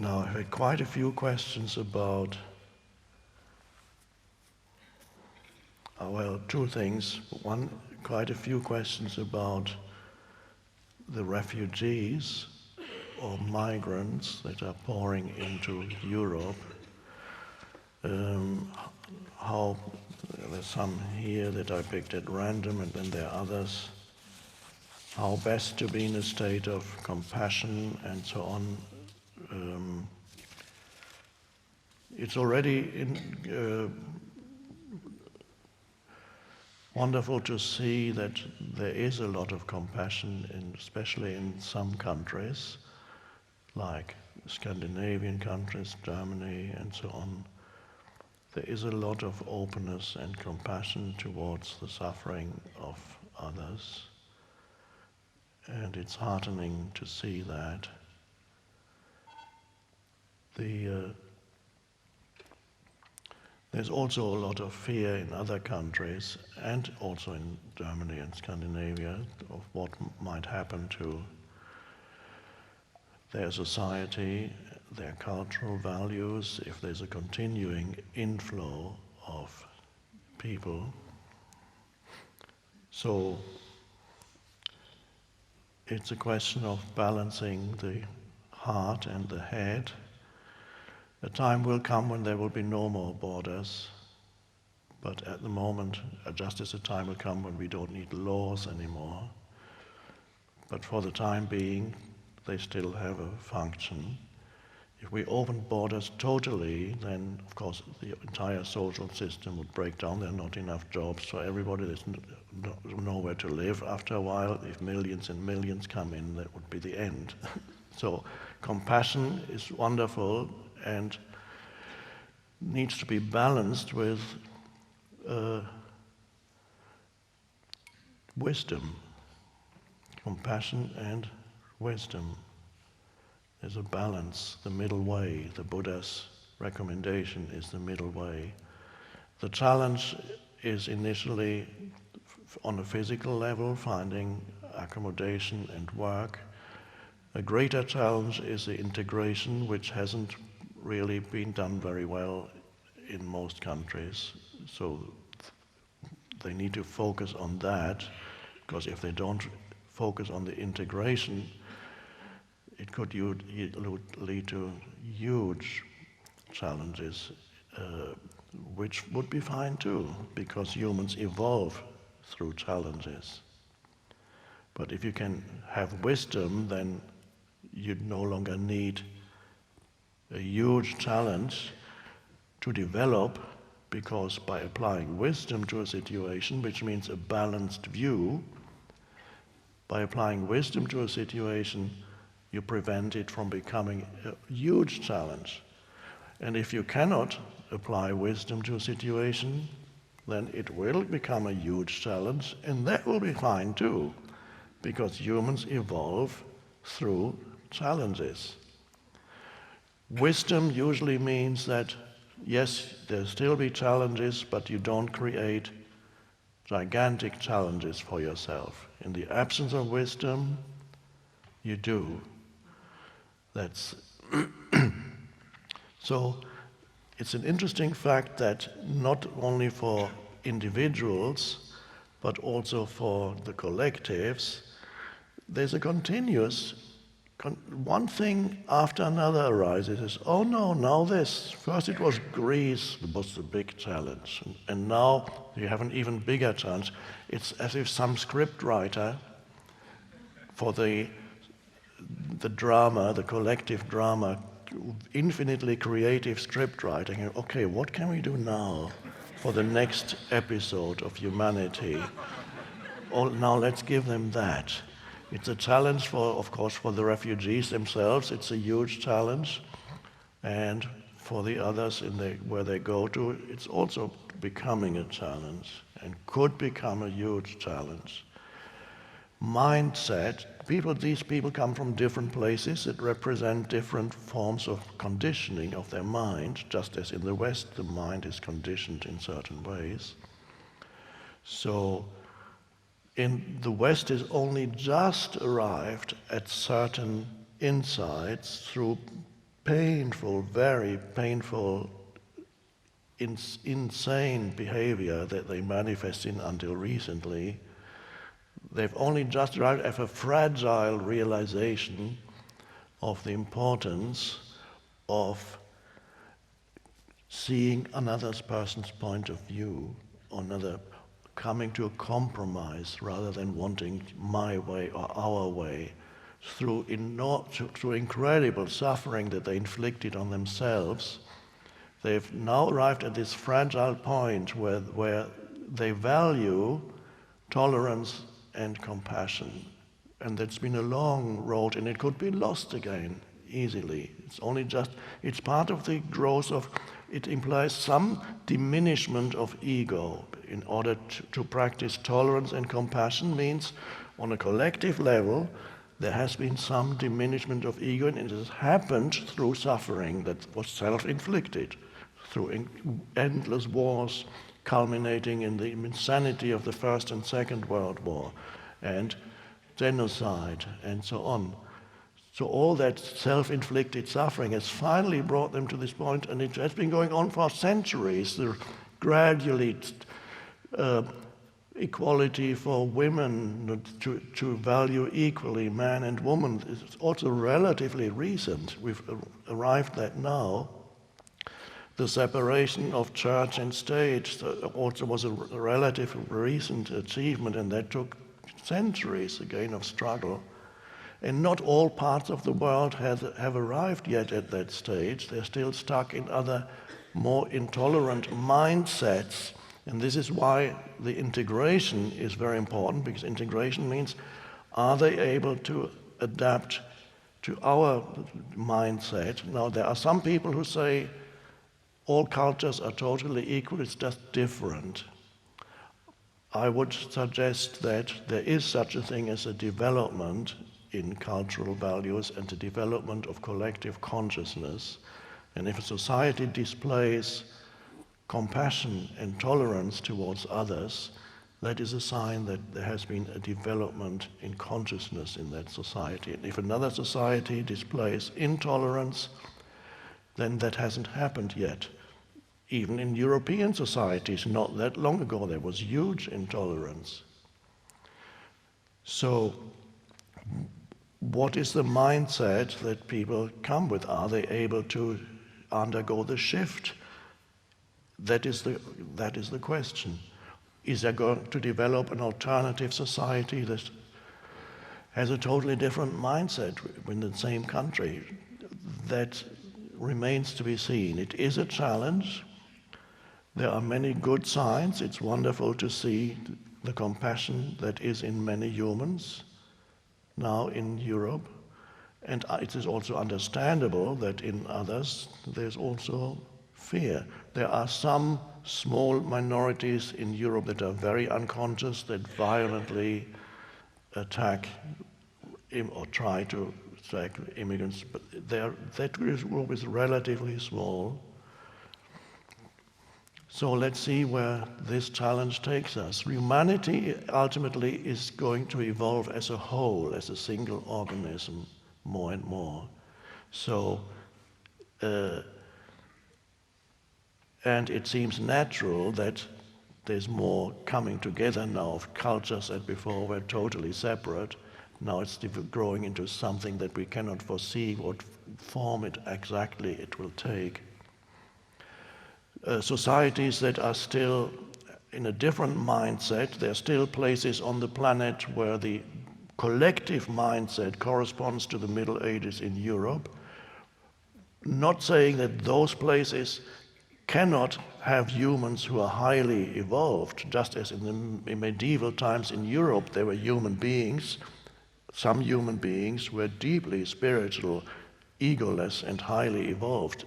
Now, I've had quite a few questions about, well, two things. One, quite a few questions about the refugees or migrants that are pouring into Europe. How there's some here that I picked at random, and then there are others. How best to be in a state of compassion and so on. It's already wonderful to see that there is a lot of compassion, especially in some countries, like Scandinavian countries, Germany, and so on. There is a lot of openness and compassion towards the suffering of others, and it's heartening to see that. There's also a lot of fear in other countries, and also in Germany and Scandinavia, of what might happen to their society, their cultural values, if there's a continuing inflow of people. So it's a question of balancing the heart and the head. A time will come when there will be no more borders, but at the moment, just as a time will come when we don't need laws anymore. But for the time being, they still have a function. If we open borders totally, then of course the entire social system would break down. There are not enough jobs for everybody. There's nowhere to live after a while. If millions and millions come in, that would be the end. So compassion is wonderful and needs to be balanced with wisdom. Compassion and wisdom. There's a balance, the middle way. The Buddha's recommendation is the middle way. The challenge is initially on a physical level, finding accommodation and work. A greater challenge is the integration, which hasn't really been done very well in most countries. So they need to focus on that, because if they don't focus on the integration, it could lead to huge challenges, which would be fine too, because humans evolve through challenges. But if you can have wisdom, then you no longer need a huge challenge to develop, because by applying wisdom to a situation, which means a balanced view, by applying wisdom to a situation, you prevent it from becoming a huge challenge. And if you cannot apply wisdom to a situation, then it will become a huge challenge, and that will be fine too, because humans evolve through challenges. Wisdom usually means that, yes, there still be challenges, but you don't create gigantic challenges for yourself. In the absence of wisdom, you do. That's so it's an interesting fact that not only for individuals, but also for the collectives, there's a continuous, one thing after another arises. Is, oh no, now this. First it was Greece, that was the big challenge, and now you have an even bigger challenge. It's as if some script writer for the drama, the collective drama, infinitely creative script writing. Okay, what can we do now for the next episode of humanity? Oh, now let's give them that. It's a challenge for, of course, for the refugees themselves. It's a huge challenge, and for the others where they go to, it's also becoming a challenge and could become a huge challenge. Mindset. These people come from different places that represent different forms of conditioning of their mind, just as in the West the mind is conditioned in certain ways. So in the West has only just arrived at certain insights through painful, very painful, insane behavior that they manifest in until recently. They've only just arrived at a fragile realization of the importance of seeing another person's point of view, another coming to a compromise rather than wanting my way or our way, through incredible suffering that they inflicted on themselves. They've now arrived at this fragile point where they value tolerance and compassion. And that's been a long road, and it could be lost again easily. It's part of the growth of, it implies some diminishment of ego. In order to practice tolerance and compassion means, on a collective level, there has been some diminishment of ego, and it has happened through suffering that was self-inflicted, through endless wars, culminating in the insanity of the First and Second World War, and genocide, and so on. So all that self-inflicted suffering has finally brought them to this point, and it has been going on for centuries. Gradually, equality for women, to value equally man and woman, is also relatively recent. We've arrived at now. The separation of church and state also was a relatively recent achievement, and that took centuries again of struggle. And not all parts of the world have arrived yet at that stage. They're still stuck in other more intolerant mindsets. And this is why the integration is very important, because integration means, are they able to adapt to our mindset? Now, there are some people who say all cultures are totally equal, it's just different. I would suggest that there is such a thing as a development in cultural values and the development of collective consciousness. And if a society displays compassion and tolerance towards others, that is a sign that there has been a development in consciousness in that society. And if another society displays intolerance, then that hasn't happened yet. Even in European societies, not that long ago, there was huge intolerance. So, what is the mindset that people come with? Are they able to undergo the shift? That is the question. Is there going to develop an alternative society that has a totally different mindset in the same country? That remains to be seen. It is a challenge. There are many good signs. It's wonderful to see the compassion that is in many humans now in Europe. And it is also understandable that in others there's also fear. There are some small minorities in Europe that are very unconscious, that violently attack or try to attack immigrants, but that group is relatively small. So let's see where this challenge takes us. Humanity ultimately is going to evolve as a whole, as a single organism, more and more. So, and it seems natural that there's more coming together now of cultures that before were totally separate. Now it's growing into something that we cannot foresee what form it exactly it will take. Societies that are still in a different mindset, there are still places on the planet where the collective mindset corresponds to the Middle Ages in Europe. Not saying that those places cannot have humans who are highly evolved, just as in medieval times in Europe there were human beings. Some human beings were deeply spiritual, egoless, and highly evolved.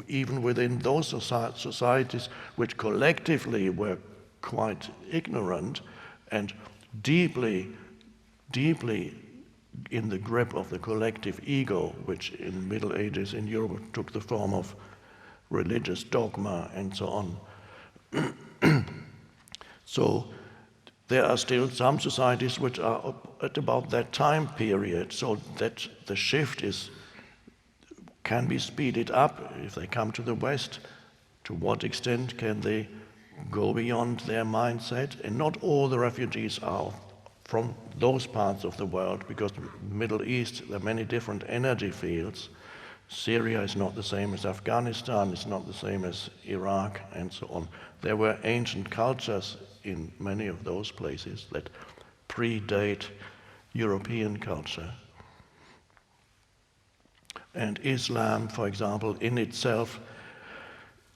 Even within those societies which collectively were quite ignorant and deeply, deeply in the grip of the collective ego, which in Middle Ages in Europe took the form of religious dogma and so on. So there are still some societies which are at about that time period, so that the shift can be speeded up if they come to the West. To what extent can they go beyond their mindset? And not all the refugees are from those parts of the world, because the Middle East, there are many different energy fields. Syria is not the same as Afghanistan, it's not the same as Iraq, and so on. There were ancient cultures in many of those places that predate European culture. And Islam, for example, in itself,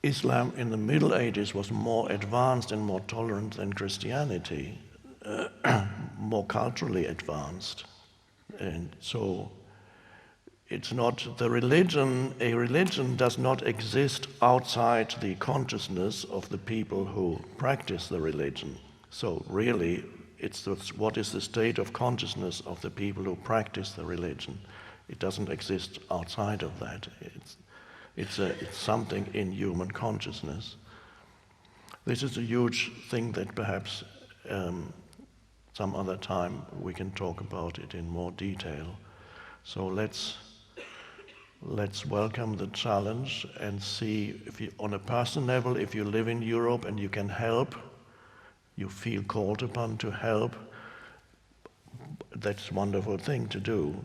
Islam in the Middle Ages was more advanced and more tolerant than Christianity, more culturally advanced. And so it's not the religion, a religion does not exist outside the consciousness of the people who practice the religion. So really, it's what is the state of consciousness of the people who practice the religion. It doesn't exist outside of that. It's something in human consciousness. This is a huge thing that perhaps some other time we can talk about it in more detail. So let's welcome the challenge and see if you, on a personal level, if you live in Europe and you can help, you feel called upon to help, that's a wonderful thing to do.